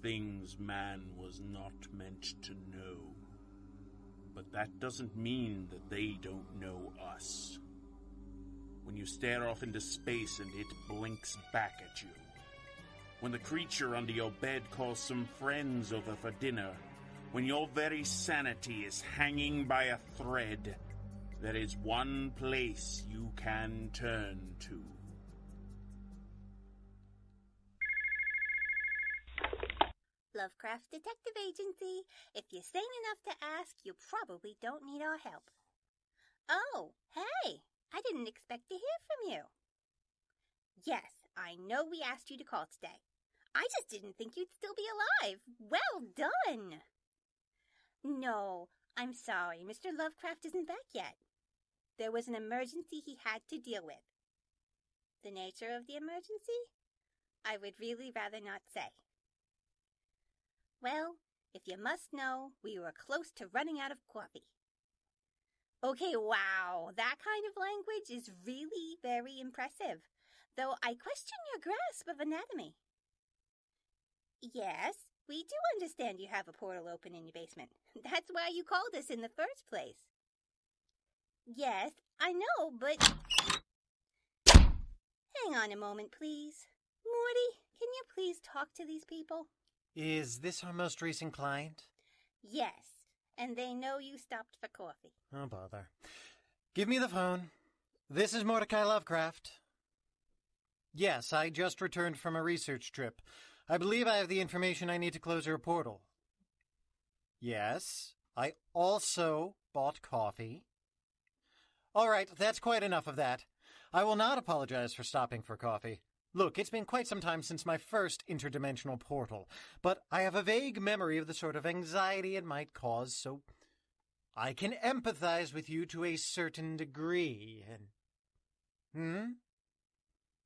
things man was not meant to know. But that doesn't mean that they don't know us. When you stare off into space and it blinks back at you. When the creature under your bed calls some friends over for dinner. When your very sanity is hanging by a thread, there is one place you can turn to. Lovecraft Detective Agency. If you're sane enough to ask, you probably don't need our help. Oh, hey! I didn't expect to hear from you. Yes, I know we asked you to call today. I just didn't think you'd still be alive. Well done! No, I'm sorry. Mr. Lovecraft isn't back yet. There was an emergency he had to deal with. The nature of the emergency? I would really rather not say. Well, if you must know, we were close to running out of coffee. Okay, wow, that kind of language is really very impressive, though I question your grasp of anatomy. Yes, we do understand you have a portal open in your basement. That's why you called us in the first place. Yes, I know, but... Hang on a moment, please. Morty, can you please talk to these people? Is this our most recent client? Yes, and they know you stopped for coffee. Oh, bother. Give me the phone. This is Mordecai Lovecraft. Yes, I just returned from a research trip. I believe I have the information I need to close your portal. Yes, I also bought coffee. All right, that's quite enough of that. I will not apologize for stopping for coffee. Look, it's been quite some time since my first interdimensional portal, but I have a vague memory of the sort of anxiety it might cause, so I can empathize with you to a certain degree.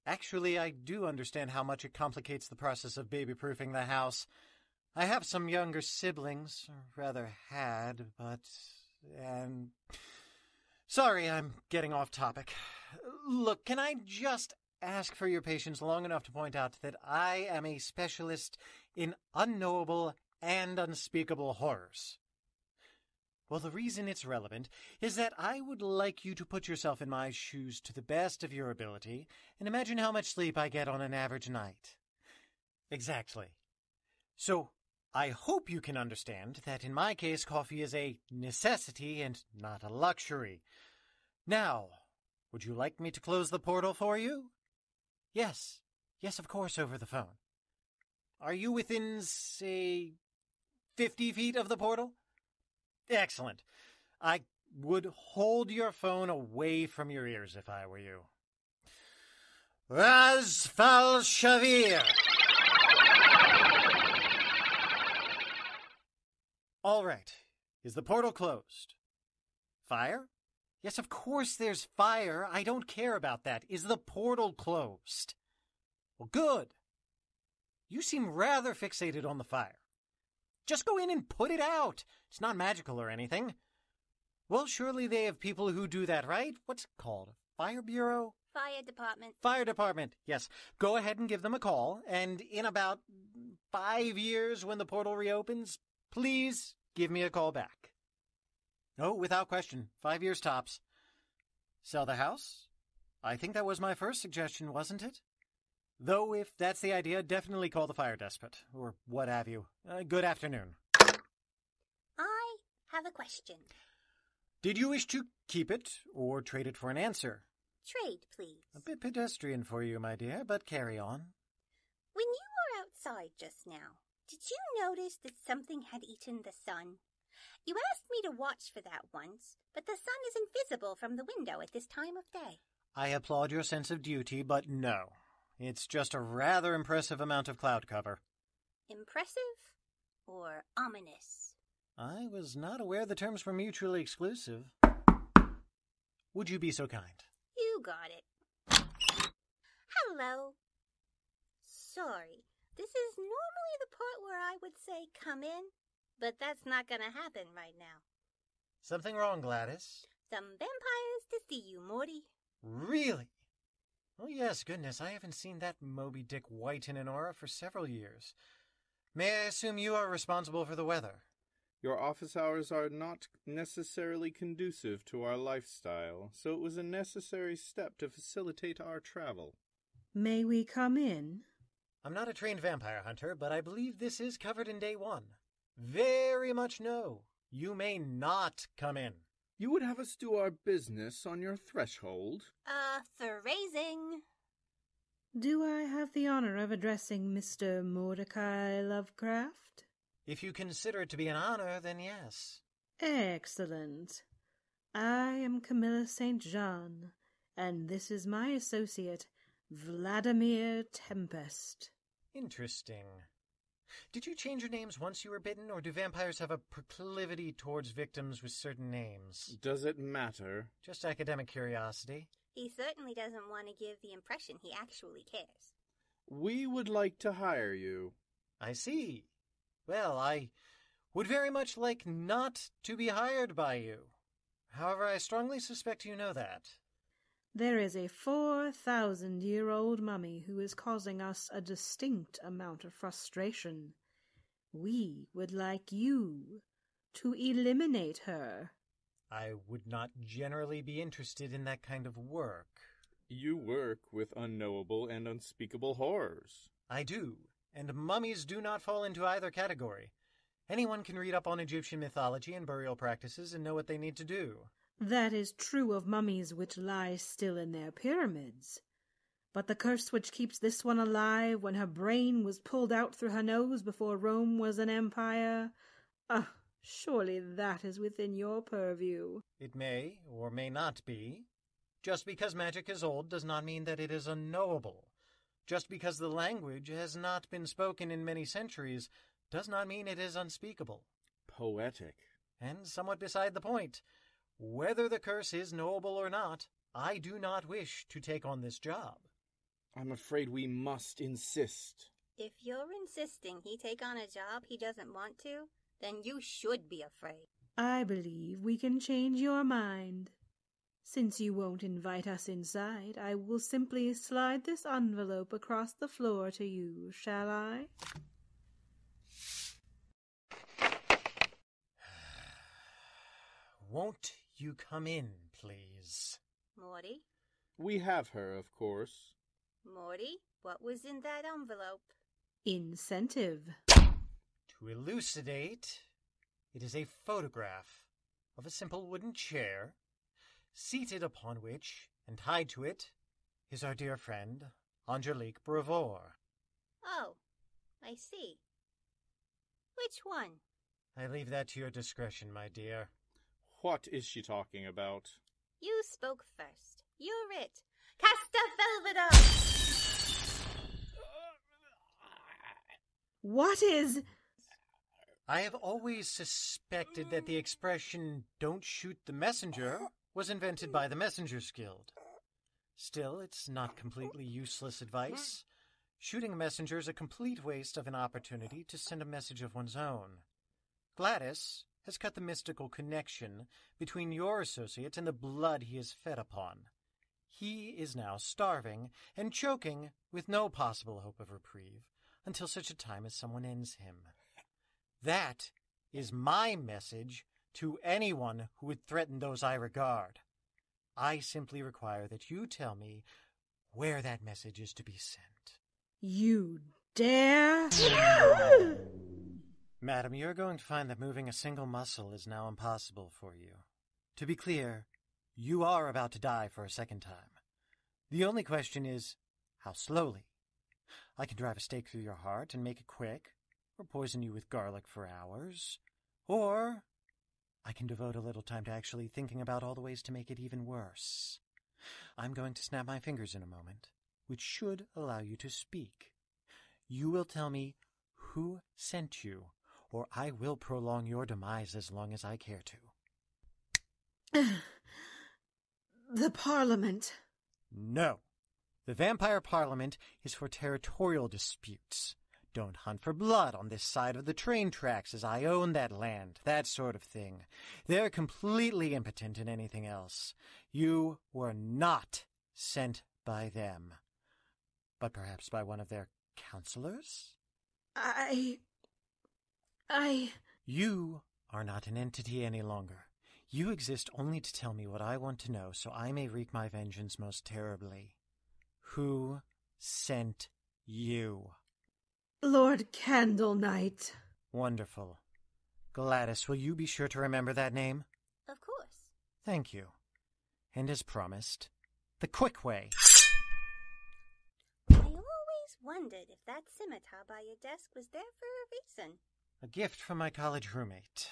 Actually, I do understand how much it complicates the process of baby-proofing the house. I have some younger siblings, or rather had, but... Sorry, I'm getting off topic. Look, can I just ask for your patience long enough to point out that I am a specialist in unknowable and unspeakable horrors? Well, the reason it's relevant is that I would like you to put yourself in my shoes to the best of your ability and imagine how much sleep I get on an average night. Exactly. So, I hope you can understand that in my case, coffee is a necessity and not a luxury. Now, would you like me to close the portal for you? Yes, of course, over the phone. Are you within, say, 50 feet of the portal? Excellent. I would hold your phone away from your ears if I were you. Razfal Shavir! All right. Is the portal closed? Fire? Yes, of course there's fire. I don't care about that. Is the portal closed? Well, good. You seem rather fixated on the fire. Just go in and put it out. It's not magical or anything. Well, surely they have people who do that, right? What's it called? Fire Bureau? Fire department. Fire department, yes. Go ahead and give them a call, and in about 5 years when the portal reopens, please give me a call back. Oh, without question. 5 years tops. Sell the house? I think that was my first suggestion, wasn't it? Though, if that's the idea, definitely call the fire despot, or what have you. Good afternoon. I have a question. Did you wish to keep it, or trade it for an answer? Trade, please. A bit pedestrian for you, my dear, but carry on. When you were outside just now, did you notice that something had eaten the sun? You asked me to watch for that once, but the sun is invisible from the window at this time of day. I applaud your sense of duty, but no. It's just a rather impressive amount of cloud cover. Impressive or ominous? I was not aware the terms were mutually exclusive. Would you be so kind? You got it. Hello. Sorry, this is normally the part where I would say come in, but that's not going to happen right now. Something wrong, Gladys? Some vampires to see you, Morty. Really? Oh yes, goodness, I haven't seen that Moby Dick white in an aura for several years. May I assume you are responsible for the weather? Your office hours are not necessarily conducive to our lifestyle, so it was a necessary step to facilitate our travel. May we come in? I'm not a trained vampire hunter, but I believe this is covered in Day 1. Very much no. You may not come in. You would have us do our business on your threshold? Phrasing. Do I have the honor of addressing Mr. Mordecai Lovecraft? If you consider it to be an honor, then yes. Excellent. I am Camilla St. John, and this is my associate, Vladimir Tempest. Interesting. Did you change your names once you were bitten, or do vampires have a proclivity towards victims with certain names? Does it matter? Just academic curiosity. He certainly doesn't want to give the impression he actually cares. We would like to hire you. I see. Well, I would very much like not to be hired by you. However, I strongly suspect you know that. There is a 4,000-year-old mummy who is causing us a distinct amount of frustration. We would like you to eliminate her. I would not generally be interested in that kind of work. You work with unknowable and unspeakable horrors. I do, and mummies do not fall into either category. Anyone can read up on Egyptian mythology and burial practices and know what they need to do. That is true of mummies which lie still in their pyramids. But the curse which keeps this one alive when her brain was pulled out through her nose before Rome was an empire, surely that is within your purview. It may or may not be. Just because magic is old does not mean that it is unknowable. Just because the language has not been spoken in many centuries does not mean it is unspeakable. Poetic. And somewhat beside the point. Whether the curse is knowable or not, I do not wish to take on this job. I'm afraid we must insist. If you're insisting he take on a job he doesn't want to, then you should be afraid. I believe we can change your mind. Since you won't invite us inside, I will simply slide this envelope across the floor to you, shall I? Won't you come in, please? Morty? We have her, of course. Morty, what was in that envelope? Incentive. To elucidate, it is a photograph of a simple wooden chair, seated upon which, and tied to it, is our dear friend, Angelique Brevoort. Oh, I see. Which one? I leave that to your discretion, my dear. What is she talking about? You spoke first. You're it. Cast a velvet up! What is... I have always suspected that the expression, "don't shoot the messenger," was invented by the Messengers Guild. Still, it's not completely useless advice. Shooting a messenger is a complete waste of an opportunity to send a message of one's own. Gladys has cut the mystical connection between your associate and the blood he is fed upon. He is now starving and choking with no possible hope of reprieve until such a time as someone ends him. That is my message to anyone who would threaten those I regard. I simply require that you tell me where that message is to be sent. You dare? Madam, you're going to find that moving a single muscle is now impossible for you. To be clear, you are about to die for a second time. The only question is, how slowly? I can drive a stake through your heart and make it quick, or poison you with garlic for hours, or I can devote a little time to actually thinking about all the ways to make it even worse. I'm going to snap my fingers in a moment, which should allow you to speak. You will tell me who sent you, or I will prolong your demise as long as I care to. The Parliament. No. The Vampire Parliament is for territorial disputes. Don't hunt for blood on this side of the train tracks as I own that land, that sort of thing. They're completely impotent in anything else. You were not sent by them. But perhaps by one of their counselors? You are not an entity any longer. You exist only to tell me what I want to know, so I may wreak my vengeance most terribly. Who sent you? Lord Candlenight. Wonderful. Gladys, will you be sure to remember that name? Of course. Thank you. And as promised, the quick way. I always wondered if that scimitar by your desk was there for a reason. A gift from my college roommate.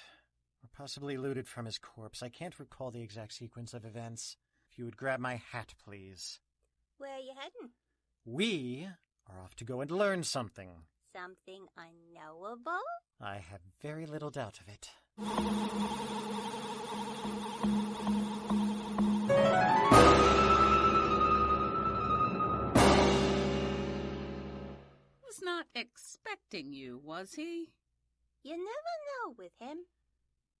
Or possibly looted from his corpse. I can't recall the exact sequence of events. If you would grab my hat, please. Where are you heading? We are off to go and learn something. Something unknowable? I have very little doubt of it. Was not expecting you, was he? You never know with him.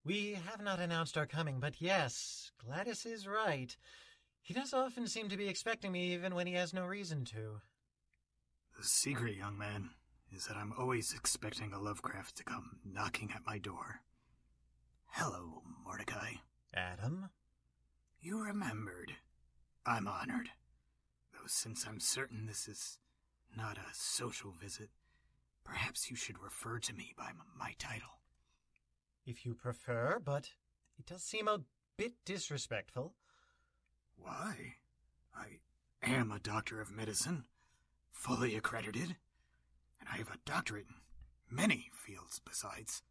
We have not announced our coming, but yes, Gladys is right. He does often seem to be expecting me even when he has no reason to. The secret, young man, is that I'm always expecting a Lovecraft to come knocking at my door. Hello, Mordecai. Adam? You remembered. I'm honored. Though since I'm certain this is not a social visit, perhaps you should refer to me by my title. If you prefer, but it does seem a bit disrespectful. Why? I am a doctor of medicine, fully accredited, and I have a doctorate in many fields besides.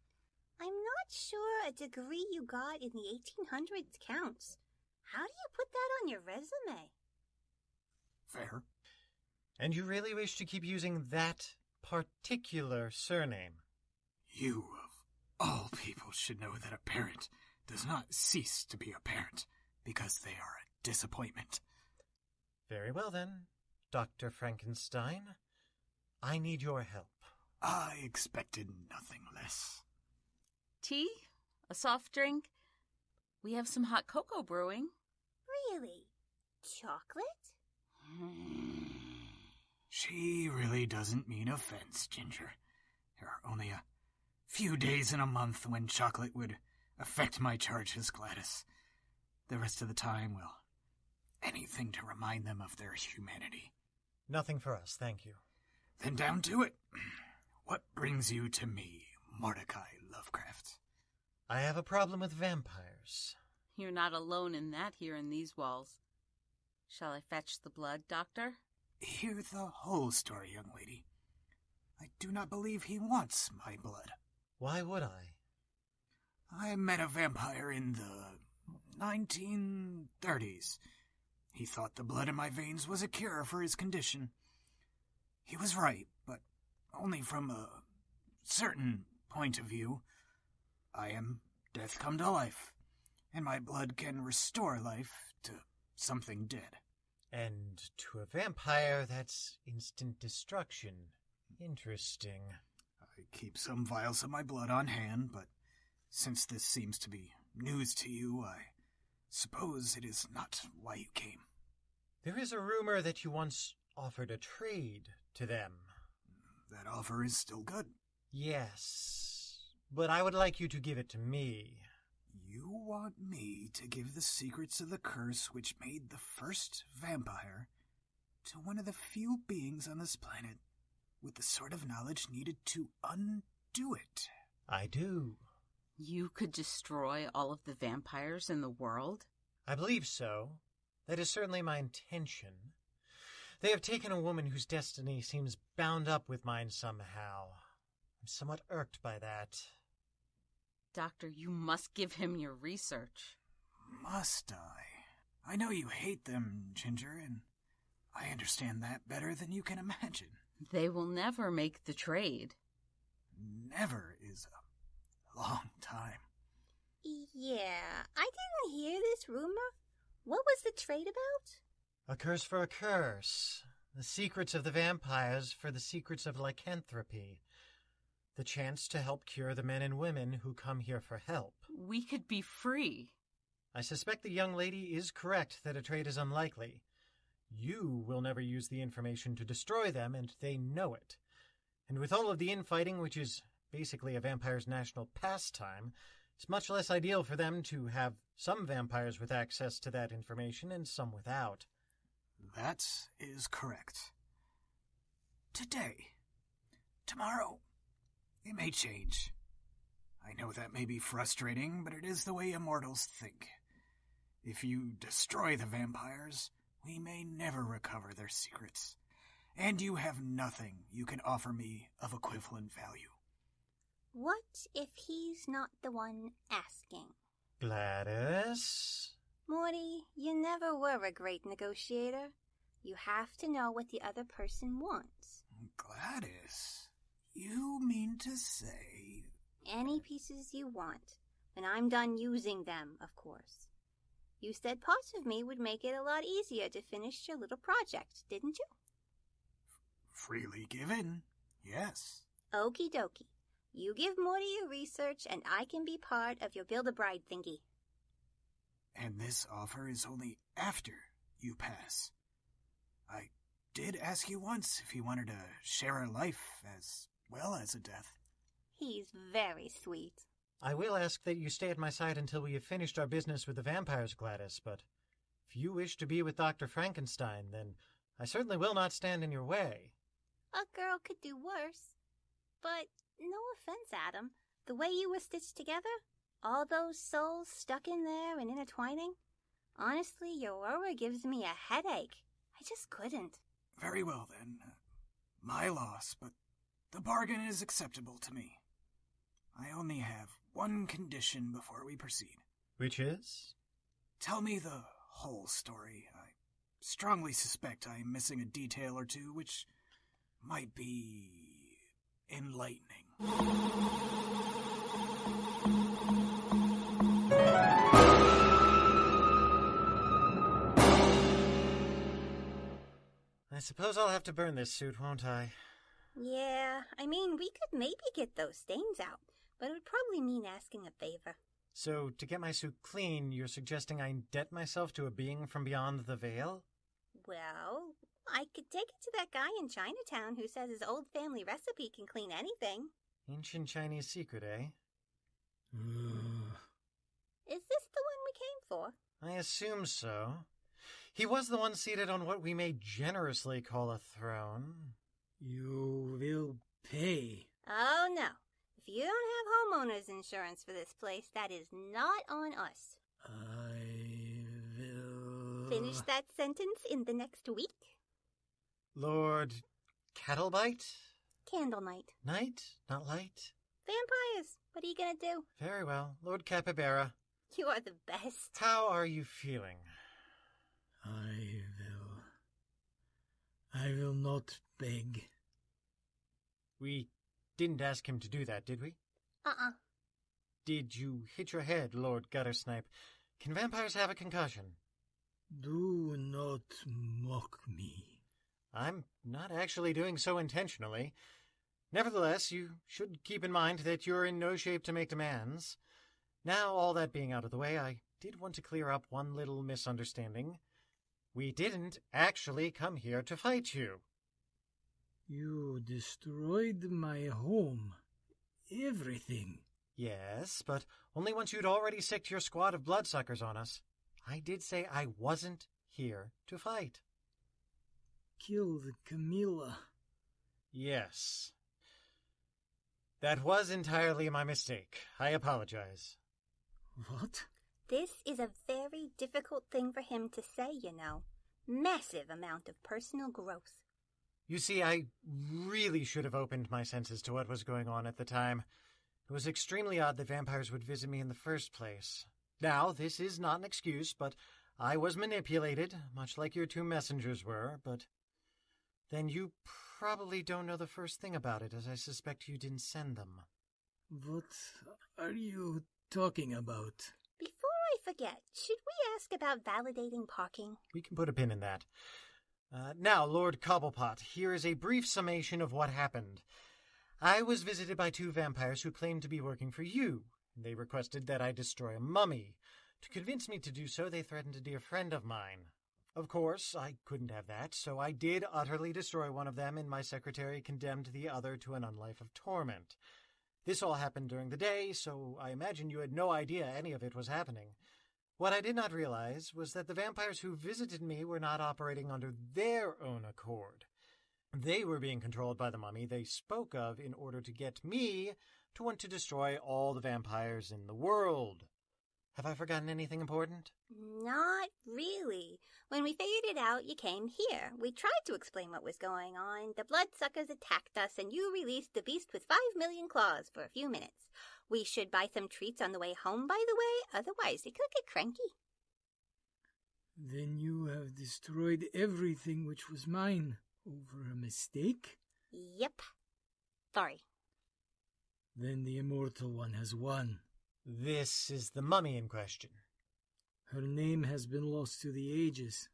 I'm not sure a degree you got in the 1800s counts. How do you put that on your resume? Fair. And you really wish to keep using that particular surname? You, of all people, should know that a parent does not cease to be a parent because they are a disappointment. Very well then, Dr. Frankenstein. I need your help. I expected nothing less. Tea? A soft drink? We have some hot cocoa brewing. Really? Chocolate? She really doesn't mean offense, Ginger. There are only a few days in a month when chocolate would affect my charges, Gladys. The rest of the time, well, anything to remind them of their humanity. Nothing for us, thank you. Then down to it. What brings you to me, Mordecai Lovecraft? I have a problem with vampires. You're not alone in that here in these walls. Shall I fetch the blood, Doctor? Hear the whole story, young lady. I do not believe he wants my blood. Why would I? I met a vampire in the 1930s. He thought the blood in my veins was a cure for his condition. He was right, but only from a certain point of view. I am death come to life, and my blood can restore life to something dead. And to a vampire, that's instant destruction. Interesting. I keep some vials of my blood on hand, but since this seems to be news to you, I suppose it is not why you came. There is a rumor that you once offered a trade to them. That offer is still good. Yes, but I would like you to give it to me. You want me to give the secrets of the curse which made the first vampire to one of the few beings on this planet with the sort of knowledge needed to undo it? I do. You could destroy all of the vampires in the world? I believe so. That is certainly my intention. They have taken a woman whose destiny seems bound up with mine somehow. I'm somewhat irked by that. Doctor, you must give him your research. Must I? I know you hate them, Ginger, and I understand that better than you can imagine. They will never make the trade. Never is a long time. Yeah, I didn't hear this rumor. What was the trade about? A curse for a curse. The secrets of the vampires for the secrets of lycanthropy. The chance to help cure the men and women who come here for help. We could be free. I suspect the young lady is correct that a trade is unlikely. You will never use the information to destroy them, and they know it. And with all of the infighting which is basically a vampire's national pastime, it's much less ideal for them to have some vampires with access to that information and some without. That is correct. Today. Tomorrow. It may change. I know that may be frustrating, but it is the way immortals think. If you destroy the vampires, we may never recover their secrets. And you have nothing you can offer me of equivalent value. What if he's not the one asking? Gladys? Morty, you never were a great negotiator. You have to know what the other person wants. Gladys, you mean to say... Any pieces you want, when I'm done using them, of course. You said parts of me would make it a lot easier to finish your little project, didn't you? Freely given, yes. Okie dokie. You give Morty your research, and I can be part of your Build-A-Bride thingy. And this offer is only after you pass. I did ask you once if you wanted to share a life as well as a death. He's very sweet. I will ask that you stay at my side until we have finished our business with the vampires, Gladys, but if you wish to be with Dr. Frankenstein, then I certainly will not stand in your way. A girl could do worse. But no offense, Adam. The way you were stitched together, all those souls stuck in there and intertwining, honestly, your aura gives me a headache. I just couldn't. Very well, then. My loss, but the bargain is acceptable to me. I only have one condition before we proceed. Which is? Tell me the whole story. I strongly suspect I am missing a detail or two which might be enlightening. I suppose I'll have to burn this suit, won't I? Yeah, I mean, we could maybe get those stains out, but it would probably mean asking a favor. So, to get my suit clean, you're suggesting I indebt myself to a being from beyond the veil? Well, I could take it to that guy in Chinatown who says his old family recipe can clean anything. Ancient Chinese secret, eh? Is this the one we came for? I assume so. He was the one seated on what we may generously call a throne. You will pay. Oh, no. If you don't have homeowner's insurance for this place, that is not on us. I will... Finish that sentence in the next week. Lord Cattlebite? Candle night. Night, not light? Vampires. What are you gonna do? Very well. Lord Capybara. You are the best. How are you feeling? I will not beg. We didn't ask him to do that, did we? Did you hit your head, Lord Guttersnipe? Can vampires have a concussion? Do not mock me. I'm not actually doing so intentionally. Nevertheless, you should keep in mind that you're in no shape to make demands. Now, all that being out of the way, I did want to clear up one little misunderstanding. We didn't actually come here to fight you. You destroyed my home. Everything. Yes, but only once you'd already sicked your squad of bloodsuckers on us. I did say I wasn't here to fight. Killed Camilla. Yes. That was entirely my mistake. I apologize. What? This is a very difficult thing for him to say, you know. Massive amount of personal growth. You see, I really should have opened my senses to what was going on at the time. It was extremely odd that vampires would visit me in the first place. Now, this is not an excuse, but I was manipulated, much like your two messengers were, but then you probably don't know the first thing about it, as I suspect you didn't send them. What are you talking about? Before I forget, should we ask about validating parking? We can put a pin in that. Now, Lord Cobblepot, here is a brief summation of what happened. I was visited by two vampires who claimed to be working for you. They requested that I destroy a mummy. To convince me to do so, they threatened a dear friend of mine. Of course, I couldn't have that, so I did utterly destroy one of them, and my secretary condemned the other to an unlife of torment. This all happened during the day, so I imagine you had no idea any of it was happening. What I did not realize was that the vampires who visited me were not operating under their own accord. They were being controlled by the mummy they spoke of in order to get me to want to destroy all the vampires in the world. Have I forgotten anything important? Not really. When we figured it out, you came here. We tried to explain what was going on. The bloodsuckers attacked us, and you released the beast with 5 million claws for a few minutes. We should buy some treats on the way home, by the way, otherwise it could get cranky. Then you have destroyed everything which was mine over a mistake? Yep. Sorry. Then the Immortal One has won. This is the mummy in question. Her name has been lost to the ages,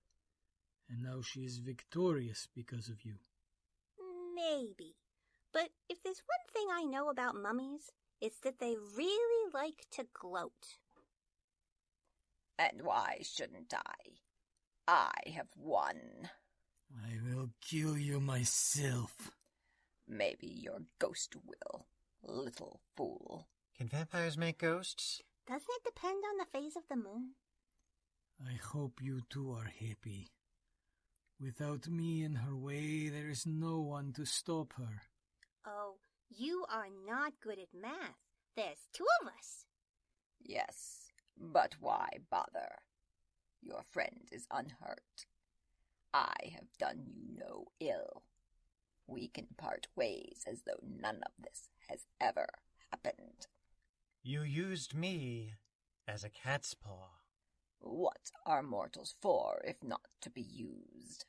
and now she is victorious because of you. Maybe. But if there's one thing I know about mummies, it's that they really like to gloat. And why shouldn't I? I have won. I will kill you myself. Maybe your ghost will, little fool. Can vampires make ghosts? Doesn't it depend on the phase of the moon? I hope you two are happy. Without me in her way, there is no one to stop her. Oh, you are not good at math. There's 2 of us. Yes, but why bother? Your friend is unhurt. I have done you no ill. We can part ways as though none of this has ever happened. You used me as a cat's paw. What are mortals for if not to be used?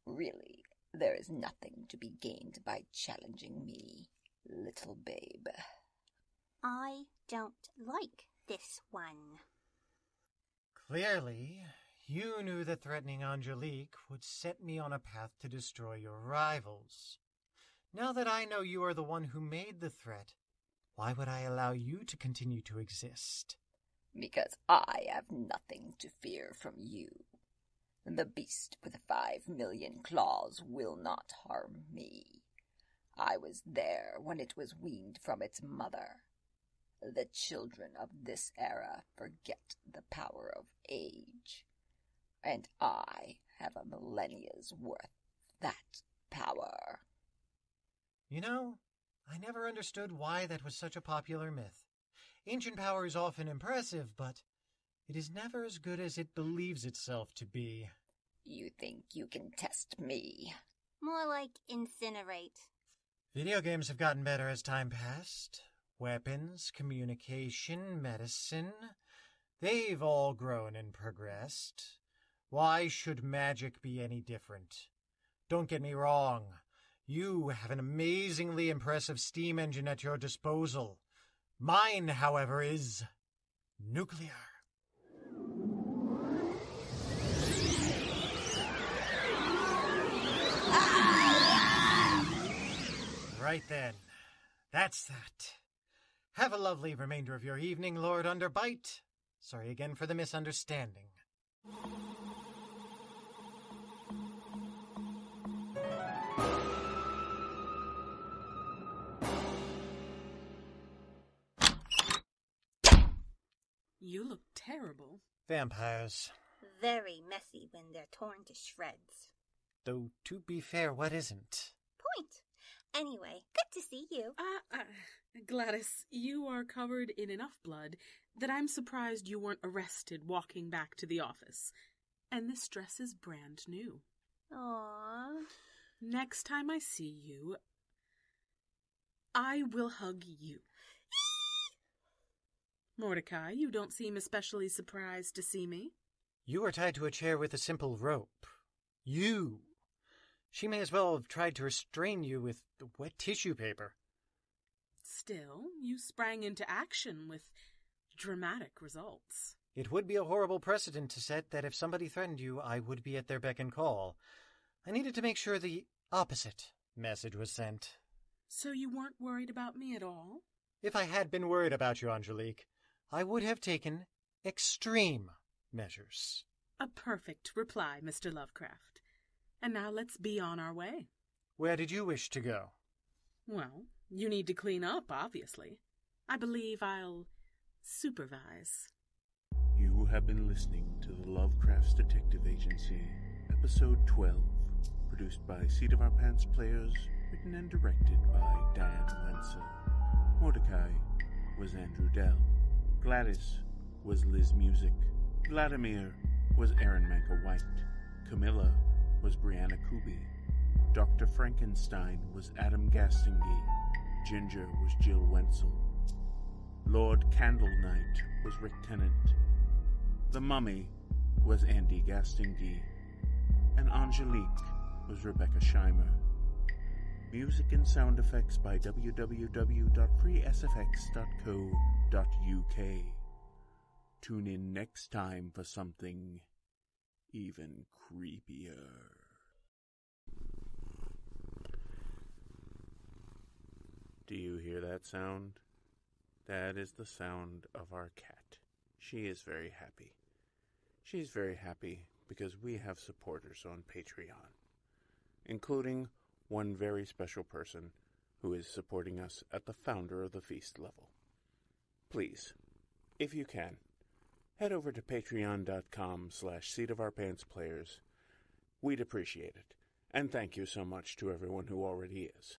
Really, there is nothing to be gained by challenging me, little babe. I don't like this one. Clearly, you knew that threatening Angelique would set me on a path to destroy your rivals. Now that I know you are the one who made the threat, why would I allow you to continue to exist? Because I have nothing to fear from you. The beast with 5 million claws will not harm me. I was there when it was weaned from its mother. The children of this era forget the power of age, and I have a millennia's worth that power. You know, I never understood why that was such a popular myth. Ancient power is often impressive, but it is never as good as it believes itself to be. You think you can test me? More like incinerate. Video games have gotten better as time passed. Weapons, communication, medicine, they've all grown and progressed. Why should magic be any different? Don't get me wrong. You have an amazingly impressive steam engine at your disposal. Mine, however, is nuclear. Right then. That's that. Have a lovely remainder of your evening, Lord Underbite. Sorry again for the misunderstanding. You look terrible. Vampires. Very messy when they're torn to shreds. Though, to be fair, what isn't? Point. Anyway, good to see you. Gladys, you are covered in enough blood that I'm surprised you weren't arrested walking back to the office. And this dress is brand new. Aww. Next time I see you, I will hug you. Mordecai, you don't seem especially surprised to see me. You were tied to a chair with a simple rope. You! She may as well have tried to restrain you with wet tissue paper. Still, you sprang into action with dramatic results. It would be a horrible precedent to set that if somebody threatened you, I would be at their beck and call. I needed to make sure the opposite message was sent. So you weren't worried about me at all? If I had been worried about you, Angelique, I would have taken extreme measures. A perfect reply, Mr. Lovecraft. And now let's be on our way. Where did you wish to go? Well, You need to clean up, obviously. I believe I'll supervise. You have been listening to the Lovecraft's Detective Agency, Episode 12, produced by Seat of Our Pants players, written and directed by Diane Wenzel. Mordecai was Andrew Dell. Gladys was Liz Music. Vladimir was Aaron Manka-White. Camilla was Brianna Kubi. Dr. Frankenstein was Adam Gastingy. Ginger was Jill Wenzel. Lord Candlenight was Rick Tennant. The Mummy was Andy Gastingy. And Angelique was Rebecca Scheimer. Music and sound effects by www.freesfx.co.uk. Tune in next time for something even creepier. Do you hear that sound? That is the sound of our cat. She is very happy. She's very happy because we have supporters on Patreon, including one very special person who is supporting us at the Founder of the Feast level. Please, if you can, head over to patreon.com/seatofourpantsplayers. We'd appreciate it, and thank you so much to everyone who already is.